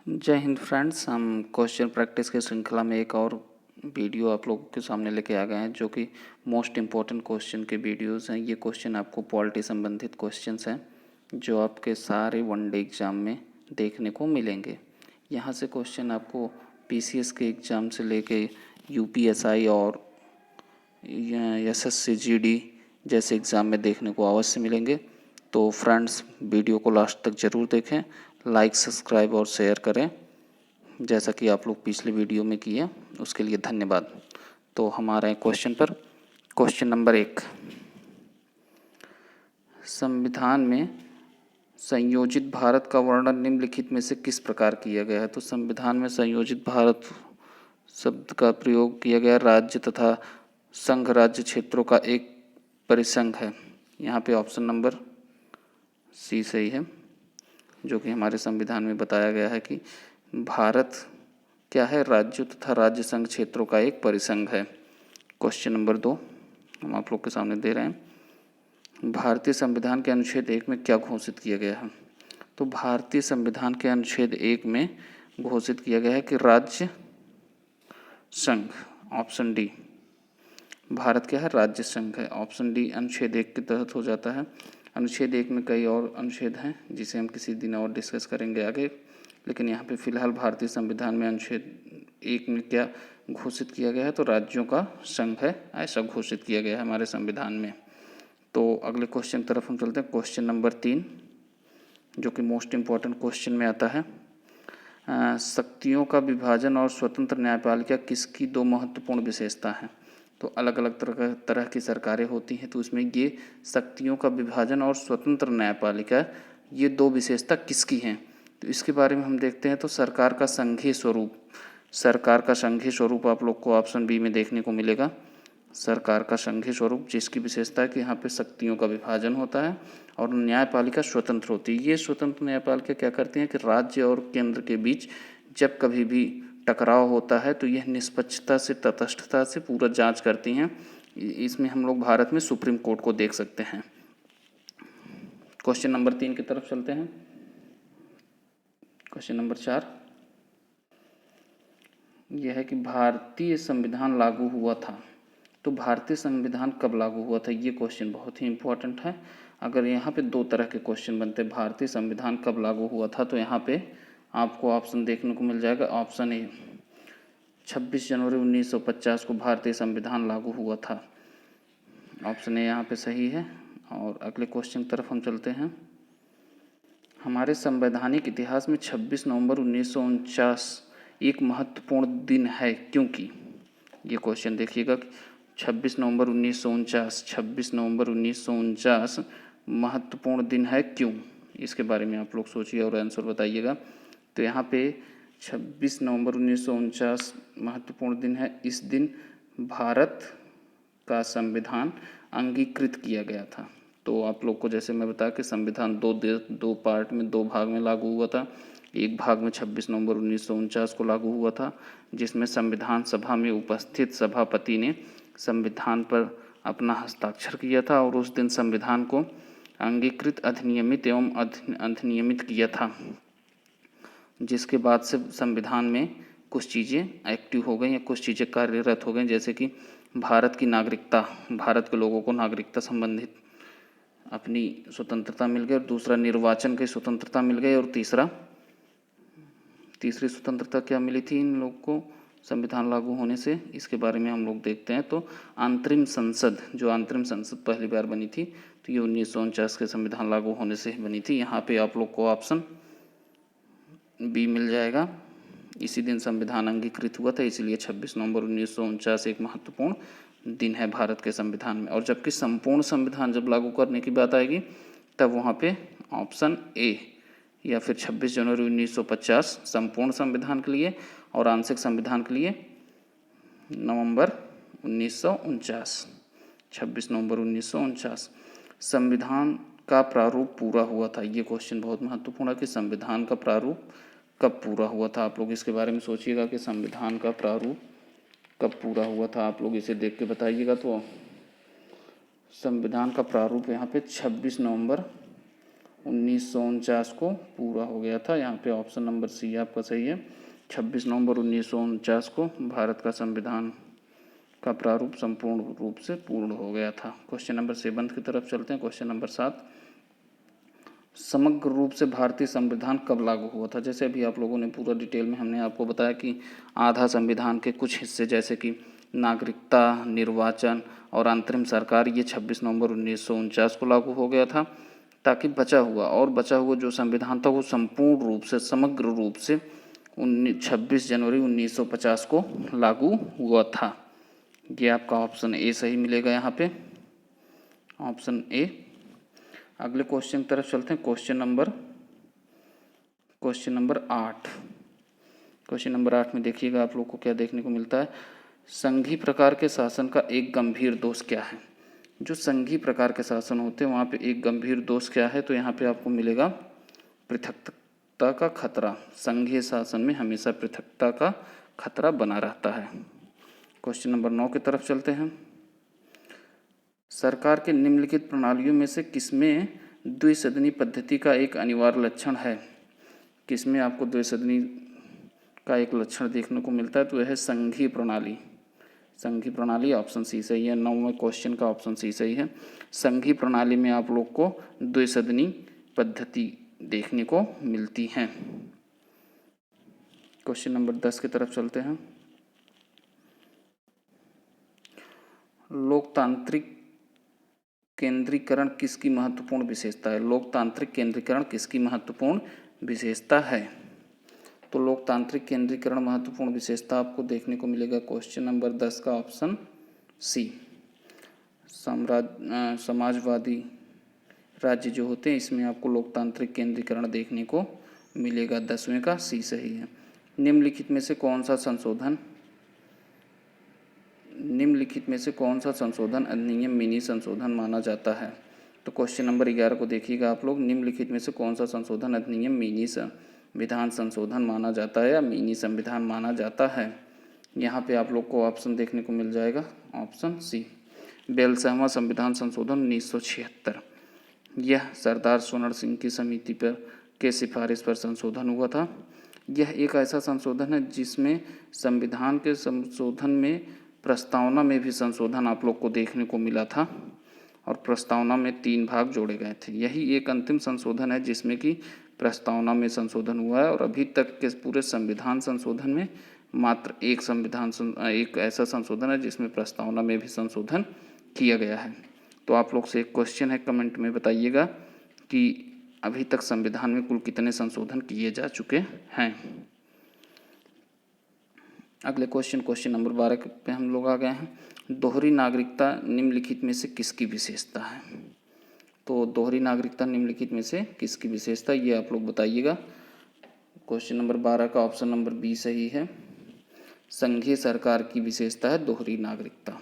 जय हिंद फ्रेंड्स। हम question practice की श्रृंखला में एक और वीडियो आप लोगों के सामने लेके आ गए हैं, जो कि मोस्ट इम्पॉर्टेंट क्वेश्चन के वीडियोस हैं। ये क्वेश्चन आपको पॉलिटी संबंधित क्वेश्चंस हैं, जो आपके सारे वनडे एग्ज़ाम में देखने को मिलेंगे। यहाँ से क्वेश्चन आपको पीसीएस के एग्ज़ाम से लेके यूपीएसआई और एसएससी जीडी जैसे एग्ज़ाम में देखने को अवश्य मिलेंगे। तो फ्रेंड्स, वीडियो को लास्ट तक ज़रूर देखें, लाइक सब्सक्राइब और शेयर करें, जैसा कि आप लोग पिछले वीडियो में किए, उसके लिए धन्यवाद। तो हम आ रहे हैं क्वेश्चन पर। क्वेश्चन नंबर 1, संविधान में संयोजित भारत का वर्णन निम्नलिखित में से किस प्रकार किया गया है। तो संविधान में संयोजित भारत शब्द का प्रयोग किया गया राज्य तथा संघ राज्य क्षेत्रों का एक परिसंघ है। यहाँ पे ऑप्शन नंबर सी सही है, जो कि हमारे संविधान में बताया गया है कि भारत क्या है, राज्यों तथा राज्य संघ क्षेत्रों का एक परिसंघ है। क्वेश्चन नंबर 2 हम आप लोग के सामने दे रहे हैं। भारतीय संविधान के अनुच्छेद 1 में क्या घोषित किया गया है। तो भारतीय संविधान के अनुच्छेद 1 में घोषित किया गया है कि राज्य संघ, ऑप्शन डी। भारत क्या है, राज्य संघ है। ऑप्शन डी अनुच्छेद 1 के तहत हो जाता है। अनुच्छेद 1 में कई और अनुच्छेद हैं, जिसे हम किसी दिन और डिस्कस करेंगे आगे, लेकिन यहाँ पे फिलहाल भारतीय संविधान में अनुच्छेद 1 में क्या घोषित किया गया है, तो राज्यों का संघ है, ऐसा घोषित किया गया है हमारे संविधान में। तो अगले क्वेश्चन की तरफ हम चलते हैं। क्वेश्चन नंबर 3, जो कि मोस्ट इम्पॉर्टेंट क्वेश्चन में आता है। शक्तियों का विभाजन और स्वतंत्र न्यायपालिका किसकी दो महत्वपूर्ण विशेषता हैं। तो अलग अलग तरह की सरकारें होती हैं, तो उसमें ये शक्तियों का विभाजन और स्वतंत्र न्यायपालिका, ये दो विशेषता किसकी हैं। तो इसके बारे में हम देखते हैं। तो सरकार का संघीय स्वरूप, सरकार का संघीय स्वरूप आप लोग को ऑप्शन बी में देखने को मिलेगा। सरकार का संघीय स्वरूप, जिसकी विशेषता है कि यहाँ पे शक्तियों का विभाजन होता है और न्यायपालिका स्वतंत्र होती है। ये स्वतंत्र न्यायपालिका क्या करती है कि राज्य और केंद्र के बीच जब कभी भी टकराव होता है तो यह निष्पक्षता से, तटस्थता से पूरा जांच करती हैं। इसमें हम लोग भारत में सुप्रीम कोर्ट को देख सकते हैं। क्वेश्चन नंबर 3 की तरफ चलते हैं। क्वेश्चन नंबर 4 यह है कि भारतीय संविधान लागू हुआ था। तो भारतीय संविधान कब लागू हुआ था, ये क्वेश्चन बहुत ही इम्पोर्टेंट है। अगर यहाँ पे दो तरह के क्वेश्चन बनते हैं, भारतीय संविधान कब लागू हुआ था, तो यहाँ पे आपको ऑप्शन देखने को मिल जाएगा। ऑप्शन ए, 26 जनवरी 1950 को भारतीय संविधान लागू हुआ था। ऑप्शन ए यहाँ पे सही है। और अगले क्वेश्चन की तरफ हम चलते हैं। हमारे संवैधानिक इतिहास में 26 नवंबर 1949 एक महत्वपूर्ण दिन है, क्योंकि ये क्वेश्चन देखिएगा, 26 नवंबर 1949, 26 नवंबर 1949 महत्वपूर्ण दिन है क्यों। इसके बारे में आप लोग सोचिए और आंसर बताइएगा। तो यहाँ पे 26 नवंबर 1949 महत्वपूर्ण दिन है। इस दिन भारत का संविधान अंगीकृत किया गया था। तो आप लोग को जैसे मैं बताया कि संविधान दो पार्ट में, दो भाग में लागू हुआ था। एक भाग में 26 नवंबर 1949 को लागू हुआ था, जिसमें संविधान सभा में उपस्थित सभापति ने संविधान पर अपना हस्ताक्षर किया था और उस दिन संविधान को अंगीकृत, अधिनियमित एवं अधिनियमित किया था, जिसके बाद से संविधान में कुछ चीज़ें एक्टिव हो गई या कुछ चीज़ें कार्यरत हो गई, जैसे कि भारत की नागरिकता, भारत के लोगों को नागरिकता संबंधित अपनी स्वतंत्रता मिल गई, और दूसरा निर्वाचन की स्वतंत्रता मिल गई, और तीसरी स्वतंत्रता क्या मिली थी इन लोगों को संविधान लागू होने से, इसके बारे में हम लोग देखते हैं। तो अंतरिम संसद, जो अंतरिम संसद पहली बार बनी थी, तो ये 1949 के संविधान लागू होने से बनी थी। यहाँ पे आप लोग को ऑप्शन बी मिल जाएगा। इसी दिन संविधान अंगीकृत हुआ था, इसलिए 26 नवंबर 1949 एक महत्वपूर्ण दिन है भारत के संविधान में। और जबकि संपूर्ण संविधान जब लागू करने की बात आएगी, तब वहाँ पे ऑप्शन ए या फिर 26 जनवरी 1950 संपूर्ण संविधान के लिए, और आंशिक संविधान के लिए नवंबर 1949, 26 नवंबर 1949। संविधान का प्रारूप पूरा हुआ था, ये क्वेश्चन बहुत महत्वपूर्ण है कि संविधान का प्रारूप कब पूरा हुआ था। आप लोग इसके बारे में सोचिएगा कि संविधान का प्रारूप कब पूरा हुआ था, आप लोग इसे देख के बताइएगा। तो संविधान का प्रारूप यहाँ पे 26 नवंबर 1949 को पूरा हो गया था। यहाँ पे ऑप्शन नंबर सी आपका सही है। 26 नवंबर 1949 को भारत का संविधान का प्रारूप संपूर्ण रूप से पूर्ण हो गया था। क्वेश्चन नंबर 7 की तरफ चलते हैं। क्वेश्चन नंबर 7, समग्र रूप से भारतीय संविधान कब लागू हुआ था? जैसे अभी आप लोगों ने पूरा डिटेल में हमने आपको बताया कि आधा संविधान के कुछ हिस्से जैसे कि नागरिकता, निर्वाचन और अंतरिम सरकार, ये 26 नवंबर 1949 को लागू हो गया था, ताकि बचा हुआ जो संविधान था वो संपूर्ण रूप से, समग्र रूप से 26 जनवरी 1950 को लागू हुआ था। ये आपका ऑप्शन ए सही मिलेगा यहाँ पे, ऑप्शन ए। अगले क्वेश्चन की तरफ चलते हैं। Question number 8। क्वेश्चन नंबर 8 में देखिएगा आप लोग को क्या देखने को मिलता है। संघीय प्रकार के शासन का एक गंभीर दोष क्या है? जो संघीय प्रकार के शासन होते हैं वहाँ पे एक गंभीर दोष क्या है? तो यहाँ पे आपको मिलेगा पृथकता का खतरा। संघीय शासन में हमेशा पृथकता का खतरा बना रहता है। क्वेश्चन नंबर 9 की तरफ चलते हैं। सरकार के निम्नलिखित प्रणालियों में से किसमें द्विसदनी पद्धति का एक अनिवार्य लक्षण है? किसमें आपको द्विसदनी का एक लक्षण देखने को मिलता है? तो यह है संघीय प्रणाली। संघीय प्रणाली ऑप्शन सी सही है। 9वें क्वेश्चन का ऑप्शन सी सही है। संघीय प्रणाली में आप लोग को द्विसदनी पद्धति देखने को मिलती है। क्वेश्चन नंबर 10 की तरफ चलते हैं। लोकतांत्रिक केंद्रीकरण किसकी महत्वपूर्ण विशेषता है? लोकतांत्रिक केंद्रीकरण किसकी महत्वपूर्ण विशेषता है? तो लोकतांत्रिक केंद्रीकरण महत्वपूर्ण विशेषता आपको देखने को मिलेगा क्वेश्चन नंबर 10 का ऑप्शन सी। समाजवादी राज्य जो होते हैं इसमें आपको लोकतांत्रिक केंद्रीकरण देखने को मिलेगा। 10वें का सी सही है। निम्नलिखित में से कौन सा संशोधन अधिनियम मिनी संशोधन माना जाता है? तो क्वेश्चन नंबर 11 को देखिएगा आप लोग। निम्नलिखित में से कौन सा संशोधन अधिनियम मिनी संविधान संशोधन माना जाता है या मिनी संविधान माना जाता है? यहाँ पे आप लोग को ऑप्शन देखने को मिल जाएगा, ऑप्शन सी। 42वां संविधान संशोधन 1976, यह सरदार स्वर्ण सिंह की समिति पर के सिफारिश पर संशोधन हुआ था। यह एक ऐसा संशोधन है जिसमें संविधान के संशोधन में प्रस्तावना में भी संशोधन आप लोग को देखने को मिला था और प्रस्तावना में 3 भाग जोड़े गए थे। यही एक अंतिम संशोधन है जिसमें कि प्रस्तावना में संशोधन हुआ है और अभी तक के पूरे संविधान संशोधन में मात्र एक ऐसा संशोधन है जिसमें प्रस्तावना में भी संशोधन किया गया है। तो आप लोग से एक क्वेश्चन है, कमेंट में बताइएगा कि अभी तक संविधान में कुल कितने संशोधन किए जा चुके हैं। अगले क्वेश्चन नंबर 12 पे हम लोग आ गए हैं। दोहरी नागरिकता निम्नलिखित में से किसकी विशेषता है? तो दोहरी नागरिकता निम्नलिखित में से किसकी विशेषता, ये आप लोग बताइएगा। क्वेश्चन नंबर 12 का ऑप्शन नंबर बी सही है। संघीय सरकार की विशेषता है दोहरी नागरिकता।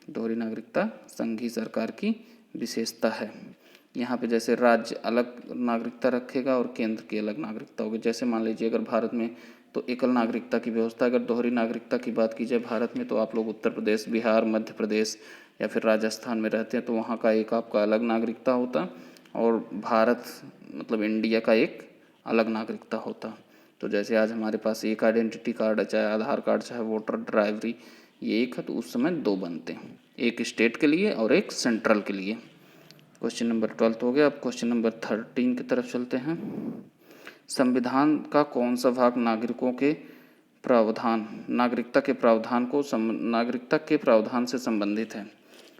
दोहरी नागरिकता संघीय सरकार की विशेषता है। यहाँ पे जैसे राज्य अलग नागरिकता रखेगा और केंद्र की अलग नागरिकता होगी। जैसे मान लीजिए अगर भारत में तो एकल नागरिकता की व्यवस्था, अगर दोहरी नागरिकता की बात की जाए भारत में तो आप लोग उत्तर प्रदेश, बिहार, मध्य प्रदेश या फिर राजस्थान में रहते हैं तो वहाँ का एक आपका अलग नागरिकता होता और भारत मतलब इंडिया का एक अलग नागरिकता होता। तो जैसे आज हमारे पास एक आइडेंटिटी कार्ड है, चाहे आधार कार्ड चाहे वोटर ड्राइवरी, ये एक है, तो उस समय 2 बनते हैं, एक स्टेट के लिए और एक सेंट्रल के लिए। क्वेश्चन नंबर 12 हो गया। अब क्वेश्चन नंबर 13 की तरफ चलते हैं। संविधान का कौन सा भाग नागरिकता के प्रावधान से संबंधित है?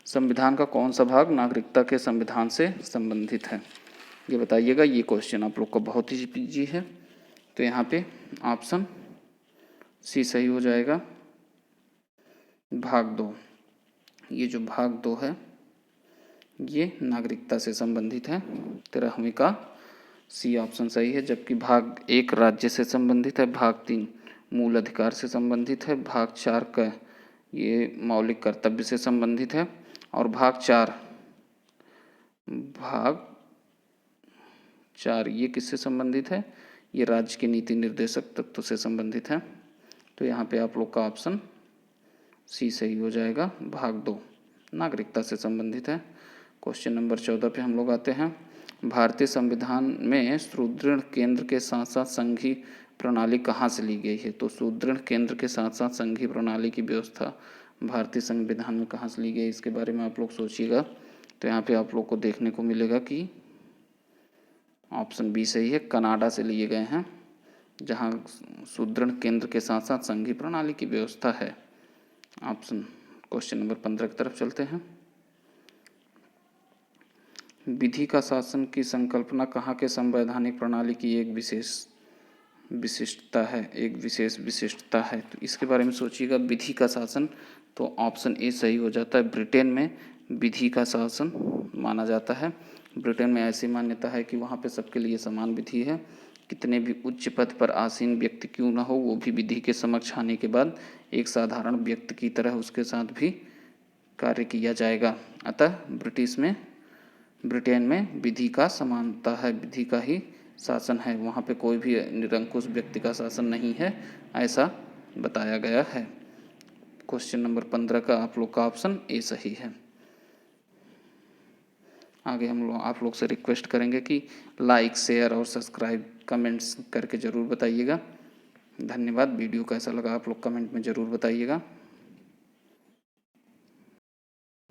संविधान का कौन सा भाग नागरिकता के संविधान से संबंधित है, ये बताइएगा। ये क्वेश्चन आप लोग का बहुत ही इजी है, तो यहाँ पे ऑप्शन सी सही हो जाएगा, भाग 2। ये जो भाग 2 है ये नागरिकता से संबंधित है। 13वीं का सी ऑप्शन सही है। जबकि भाग 1 राज्य से संबंधित है, भाग 3 मूल अधिकार से संबंधित है, भाग 4 का ये मौलिक कर्तव्य से संबंधित है और भाग 4 ये किससे संबंधित है? ये राज्य के नीति निर्देशक तत्व से संबंधित है। तो यहाँ पे आप लोग का ऑप्शन सी सही हो जाएगा, भाग 2 नागरिकता से संबंधित है। क्वेश्चन नंबर 14 पे हम लोग आते हैं। भारतीय संविधान में सुदृढ़ केंद्र के साथ साथ संघीय प्रणाली कहाँ से ली गई है? तो सुदृढ़ केंद्र के साथ साथ संघीय प्रणाली की व्यवस्था भारतीय संविधान में कहाँ से ली गई, इसके बारे में आप लोग सोचिएगा। तो यहाँ पे आप लोग को देखने को मिलेगा कि ऑप्शन बी सही है, कनाडा से लिए गए हैं, जहाँ सुदृढ़ केंद्र के साथ साथ संघीय प्रणाली की व्यवस्था है। ऑप्शन क्वेश्चन नंबर 15 की तरफ चलते हैं। विधि का शासन की संकल्पना कहाँ के संवैधानिक प्रणाली की एक विशेष विशिष्टता है? तो इसके बारे में सोचिएगा। विधि का शासन, तो ऑप्शन ए सही हो जाता है। ब्रिटेन में विधि का शासन माना जाता है। ब्रिटेन में ऐसी मान्यता है कि वहाँ पे सबके लिए समान विधि है। कितने भी उच्च पद पर आसीन व्यक्ति क्यों न हो, वो भी विधि के समक्ष आने के बाद एक साधारण व्यक्ति की तरह उसके साथ भी कार्य किया जाएगा। अतः ब्रिटेन में विधि का समानता है, विधि का ही शासन है, वहाँ पे कोई भी निरंकुश व्यक्ति का शासन नहीं है, ऐसा बताया गया है। क्वेश्चन नंबर 15 का आप लोग का ऑप्शन ए सही है। आगे आप लोग से रिक्वेस्ट करेंगे कि लाइक, शेयर और सब्सक्राइब कमेंट्स करके ज़रूर बताइएगा। धन्यवाद। वीडियो कैसा लगा आप लोग कमेंट में ज़रूर बताइएगा।